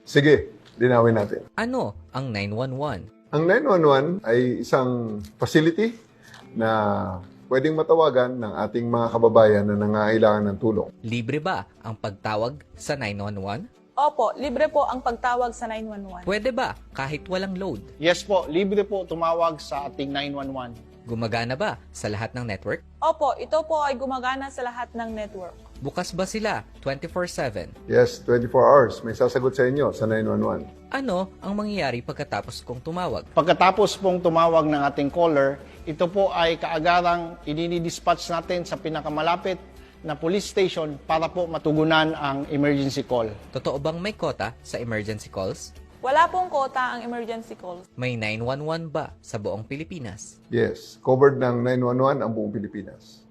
Sige, linawin natin. Ano ang 911? Ang 911 ay isang facility na pwedeng matawagan ng ating mga kababayan na nangangailangan ng tulong. Libre ba ang pagtawag sa 911? Opo, libre po ang pagtawag sa 911. Pwede ba kahit walang load? Yes po, libre po tumawag sa ating 911. Gumagana ba sa lahat ng network? Opo, ito po ay gumagana sa lahat ng network. Bukas ba sila 24/7? Yes, 24 hours. May sasagot sa inyo sa 911. Ano ang mangyayari pagkatapos kong tumawag? Pagkatapos pong tumawag ng ating caller, ito po ay kaagarang idinidispatch natin sa pinakamalapit na police station para po matugunan ang emergency call. Totoo bang may kota sa emergency calls? Wala pong kota ang emergency calls. May 911 ba sa buong Pilipinas? Yes, covered ng 911 ang buong Pilipinas.